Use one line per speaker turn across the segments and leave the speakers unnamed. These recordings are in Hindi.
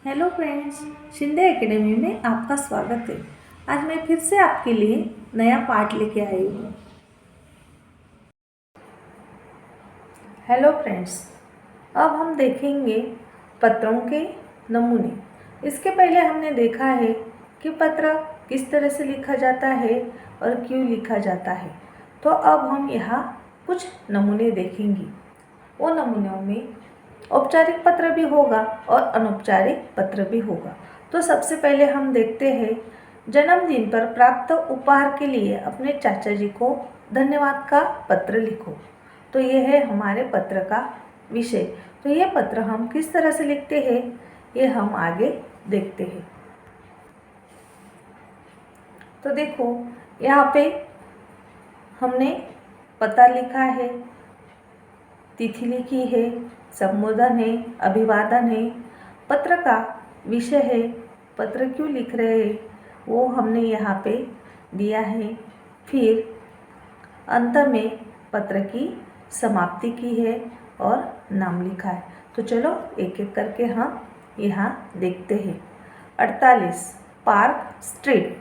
हेलो फ्रेंड्स, शिंदे एकेडमी में आपका स्वागत है। आज मैं फिर से आपके लिए नया पाठ लेके आई हूँ। हेलो फ्रेंड्स, अब हम देखेंगे पत्रों के नमूने। इसके पहले हमने देखा है कि पत्र किस तरह से लिखा जाता है और क्यों लिखा जाता है। तो अब हम यहाँ कुछ नमूने देखेंगे। वो नमूनों में औपचारिक पत्र भी होगा और अनौपचारिक पत्र भी होगा। तो सबसे पहले हम देखते हैं, जन्मदिन पर प्राप्त उपहार के लिए अपने चाचा जी को धन्यवाद का पत्र लिखो। तो ये है हमारे पत्र का विषय। तो ये पत्र हम किस तरह से लिखते हैं, ये हम आगे देखते हैं। तो देखो, यहाँ पे हमने पता लिखा है, तिथि लिखी है, संबोधन है, अभिवादन है, पत्र का विषय है, पत्र क्यों लिख रहे हैं वो हमने यहाँ पे दिया है। फिर अंत में पत्र की समाप्ति की है और नाम लिखा है। तो चलो एक एक करके हम यहाँ देखते हैं। 48 पार्क स्ट्रीट,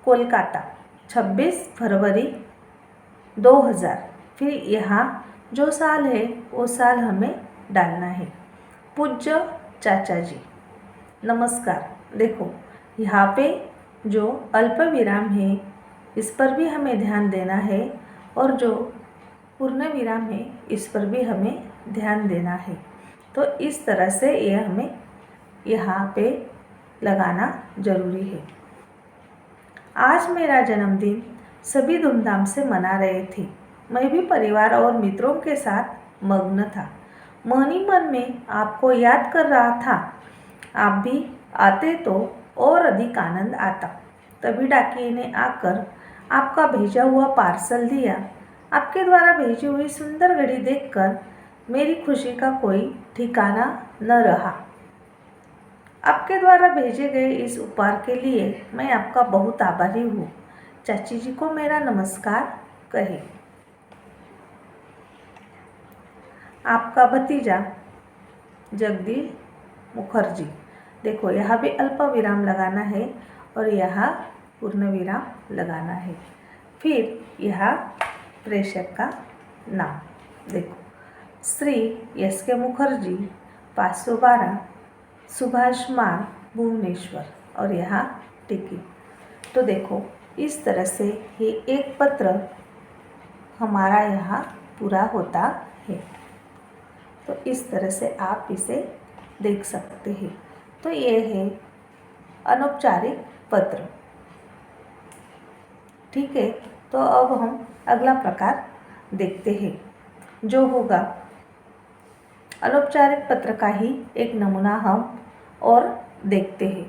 कोलकाता, 26 फरवरी 2000। फिर यहाँ जो साल है वो साल हमें डालना है। पूज्य चाचा जी, नमस्कार। देखो, यहाँ पे जो अल्प विराम है इस पर भी हमें ध्यान देना है और जो पूर्ण विराम है इस पर भी हमें ध्यान देना है। तो इस तरह से ये हमें यहाँ पे लगाना ज़रूरी है। आज मेरा जन्मदिन सभी धूमधाम से मना रहे थे। मैं भी परिवार और मित्रों के साथ मग्न था। मन ही मन में आपको याद कर रहा था। आप भी आते तो और अधिक आनंद आता। तभी डाकिये ने आकर आपका भेजा हुआ पार्सल दिया। आपके द्वारा भेजी हुई सुंदर घड़ी देखकर मेरी खुशी का कोई ठिकाना न रहा। आपके द्वारा भेजे गए इस उपहार के लिए मैं आपका बहुत आभारी हूँ। चाची जी को मेरा नमस्कार कहे। आपका भतीजा जगदीश मुखर्जी। देखो, यहाँ भी अल्प विराम लगाना है और यहाँ पूर्ण विराम लगाना है। फिर यहाँ प्रेषक का नाम देखो, श्री एस के मुखर्जी, 512 सुभाष मार्ग, भुवनेश्वर, और यहाँ टिकट। तो देखो, इस तरह से ये एक पत्र हमारा यहाँ पूरा होता है। तो इस तरह से आप इसे देख सकते हैं। तो ये है अनौपचारिक पत्र। ठीक है, तो अब हम अगला प्रकार देखते हैं, जो होगा अनौपचारिक पत्र का ही एक नमूना हम और देखते हैं।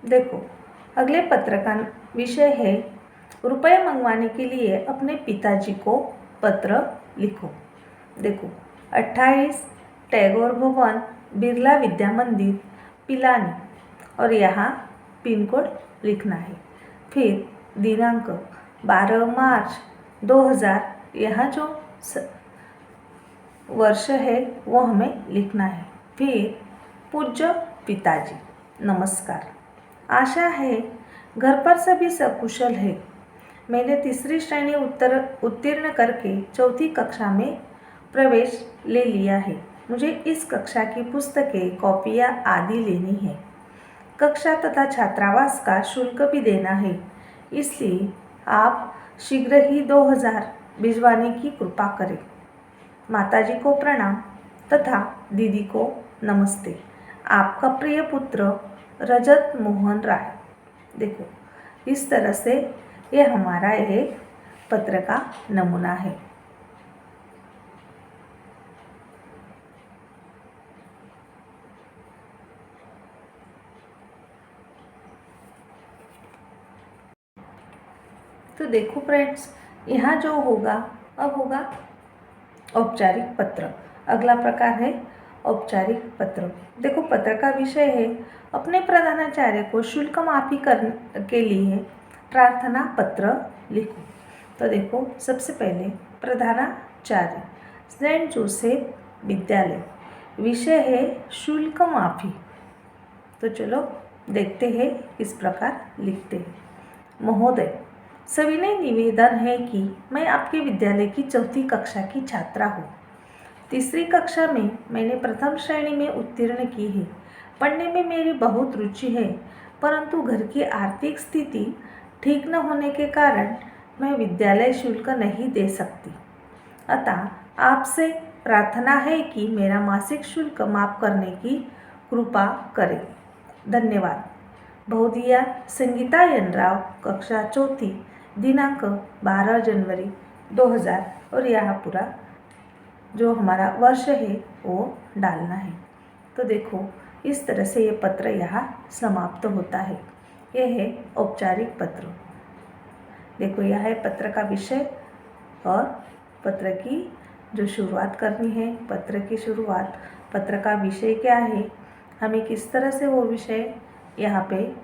देखो, अगले पत्र का विषय है, रुपए मंगवाने के लिए अपने पिताजी को पत्र लिखो। देखो, 28 टैगोर भवन, बिरला विद्या मंदिर, पिलानी, और यहाँ पिन कोड लिखना है। फिर दिनांक 12 मार्च 2000, यहाँ जो वर्ष है वो हमें लिखना है। फिर पूज्य पिताजी, नमस्कार। आशा है घर पर सभी सकुशल है। मैंने तीसरी श्रेणी उत्तीर्ण करके चौथी कक्षा में प्रवेश ले लिया है। मुझे इस कक्षा की पुस्तकें, कॉपियाँ आदि लेनी है। कक्षा तथा छात्रावास का शुल्क भी देना है, इसलिए आप शीघ्र ही 2000 भिजवाने की कृपा करें। माताजी को प्रणाम तथा दीदी को नमस्ते। आपका प्रिय पुत्र रजत मोहन राय। देखो, इस तरह से ये हमारा एक पत्र का नमूना है। तो देखो फ्रेंड्स, यहाँ जो होगा अब होगा औपचारिक पत्र। अगला प्रकार है औपचारिक पत्र। देखो, पत्र का विषय है, अपने प्रधानाचार्य को शुल्क माफी करने के लिए प्रार्थना पत्र लिखो। तो देखो, सबसे पहले प्रधानाचार्य सेंट जोसेफ विद्यालय, विषय है शुल्क माफी। तो चलो देखते हैं किस प्रकार लिखते हैं। महोदय, सविनय निवेदन है कि मैं आपके विद्यालय की 4ठी कक्षा की छात्रा हूँ। 3री कक्षा में मैंने प्रथम श्रेणी में उत्तीर्ण की है। पढ़ने में मेरी बहुत रुचि है, परंतु घर की आर्थिक स्थिति ठीक न होने के कारण मैं विद्यालय शुल्क नहीं दे सकती। अतः आपसे प्रार्थना है कि मेरा मासिक शुल्क माफ करने की कृपा करें। धन्यवाद। बहुदिया संगीता यनराव, कक्षा 4, दिनांक 12 जनवरी 2000। और यहाँ पूरा जो हमारा वर्ष है वो डालना है। तो देखो इस तरह से ये पत्र यहाँ समाप्त होता है। यह है औपचारिक पत्र। देखो यह है पत्र का विषय और पत्र की जो शुरुआत करनी है, पत्र की शुरुआत, पत्र का विषय क्या है, हमें किस तरह से वो विषय यहाँ पे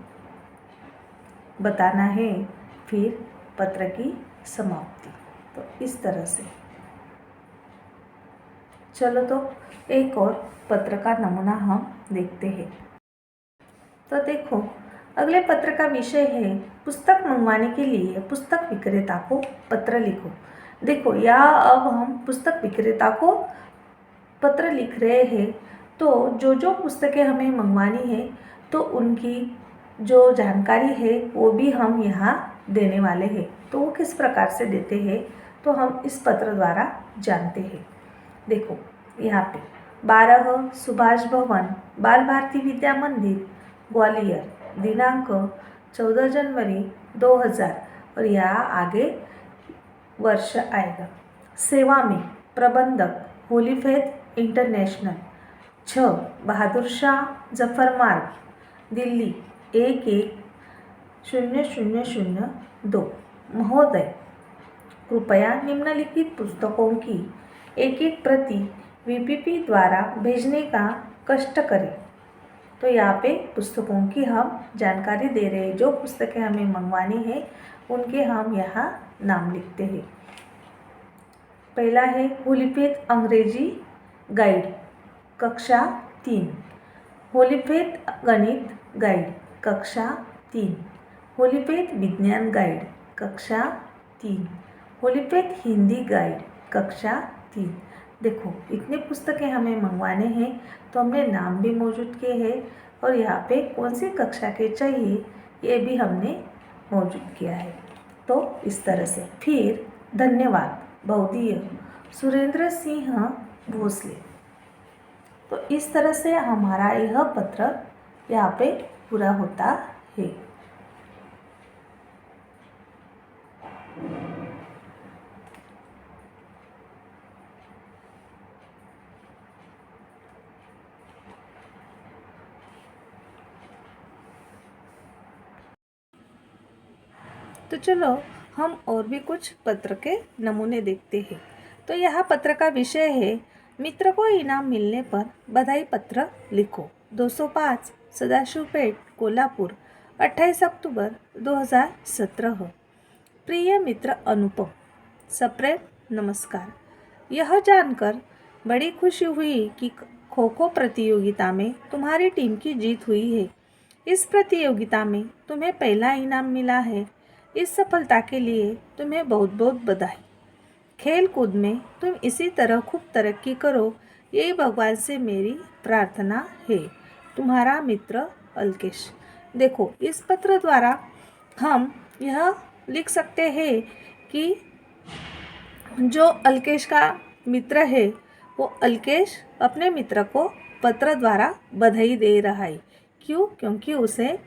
बताना है, फिर पत्र की समाप्ति। तो इस तरह से चलो तो एक और पत्र का नमूना हम देखते हैं। तो देखो अगले पत्र का विषय है पुस्तक मंगवाने के लिए पुस्तक विक्रेता को पत्र लिखो। देखो या अब हम पुस्तक विक्रेता को पत्र लिख रहे हैं, तो जो पुस्तकें हमें मंगवानी है तो उनकी जो जानकारी है वो भी हम यहाँ देने वाले हैं। तो वो किस प्रकार से देते हैं तो हम इस पत्र द्वारा जानते हैं। देखो यहाँ पे 12 सुभाष भवन, बाल भारती विद्या मंदिर, ग्वालियर, दिनांक 14 जनवरी 2000। और यहाँ आगे वर्ष आएगा। सेवा में प्रबंधक होली फेथ इंटरनेशनल, 6 बहादुर शाह जफर मार्ग, दिल्ली 110002। महोदय, कृपया निम्नलिखित पुस्तकों की एक प्रति VPP द्वारा भेजने का कष्ट करें। तो यहाँ पे पुस्तकों की हम जानकारी दे रहे हैं। जो पुस्तकें हमें मंगवानी है उनके हम यहाँ नाम लिखते हैं। पहला है होली फेथ अंग्रेजी गाइड, कक्षा 3। होली फेथ गणित गाइड, कक्षा 3। होली फेथ विज्ञान गाइड, कक्षा 3। होली फेथ हिंदी गाइड, कक्षा 3। देखो इतने पुस्तकें हमें मंगवाने हैं, तो हमने नाम भी मौजूद किए हैं और यहाँ पे कौन सी कक्षा के चाहिए ये भी हमने मौजूद किया है। तो इस तरह से फिर धन्यवाद बहुदीय सुरेंद्र सिंह भोसले। तो इस तरह से हमारा यह पत्र यहाँ पे पूरा होता है। तो चलो हम और भी कुछ पत्र के नमूने देखते हैं। तो यह पत्र का विषय है मित्र को इनाम मिलने पर बधाई पत्र लिखो। 205 सदाशिवपेट, कोल्हापुर, 28 अक्टूबर 2017। प्रिय मित्र अनुपम, सप्रेम नमस्कार। यह जानकर बड़ी खुशी हुई कि खो खो प्रतियोगिता में तुम्हारी टीम की जीत हुई है। इस प्रतियोगिता में तुम्हें पहला इनाम मिला है। इस सफलता के लिए तुम्हें बहुत बहुत बधाई। खेल कूद में तुम इसी तरह खूब तरक्की करो, यही भगवान से मेरी प्रार्थना है। तुम्हारा मित्र अल्केश। देखो इस पत्र द्वारा हम यह लिख सकते हैं कि जो अल्केश का मित्र है वो अल्केश अपने मित्र को पत्र द्वारा बधाई दे रहा है। क्यों? क्योंकि उसे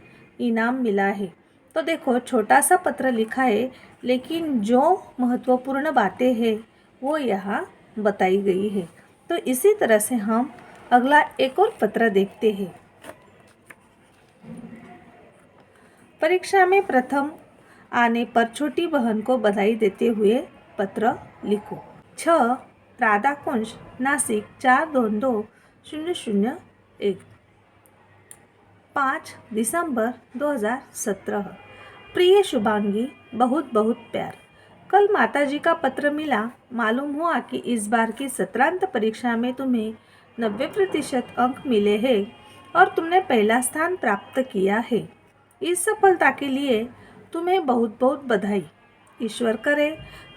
इनाम मिला है। तो देखो छोटा सा पत्र लिखा है, लेकिन जो महत्वपूर्ण बातें हैं वो यहाँ बताई गई है। तो इसी तरह से हम अगला एक और पत्र देखते हैं। परीक्षा में प्रथम आने पर छोटी बहन को बधाई देते हुए पत्र लिखो। 6 राधाकुंज, नासिक 422001, 5 दिसंबर 2017। प्रिय शुभांगी, बहुत बहुत प्यार। कल माताजी का पत्र मिला। मालूम हुआ कि इस बार की सत्रांत परीक्षा में तुम्हें 90% अंक मिले हैं और तुमने पहला स्थान प्राप्त किया है। इस सफलता के लिए तुम्हें बहुत बहुत बधाई। ईश्वर करे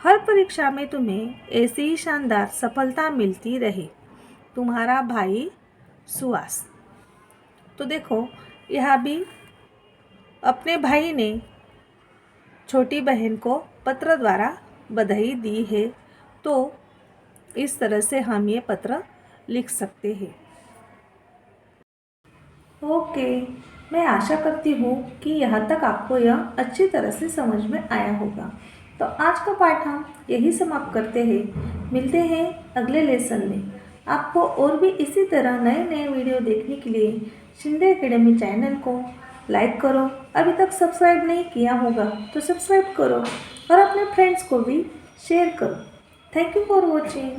हर परीक्षा में तुम्हें ऐसी ही शानदार सफलता मिलती रहे। तुम्हारा भाई सुहास। तो देखो, यहाँ भी अपने भाई ने छोटी बहन को पत्र द्वारा बधाई दी है। तो इस तरह से हम ये पत्र लिख सकते हैं। ओके, मैं आशा करती हूँ कि यहाँ तक आपको यह अच्छी तरह से समझ में आया होगा। तो आज का पाठ हम यही समाप्त करते हैं। मिलते हैं अगले लेसन में। आपको और भी इसी तरह नए नए वीडियो देखने के लिए शिंदे एकेडमी चैनल को लाइक करो। अभी तक सब्सक्राइब नहीं किया होगा तो सब्सक्राइब करो और अपने फ्रेंड्स को भी शेयर करो। Thank you for watching.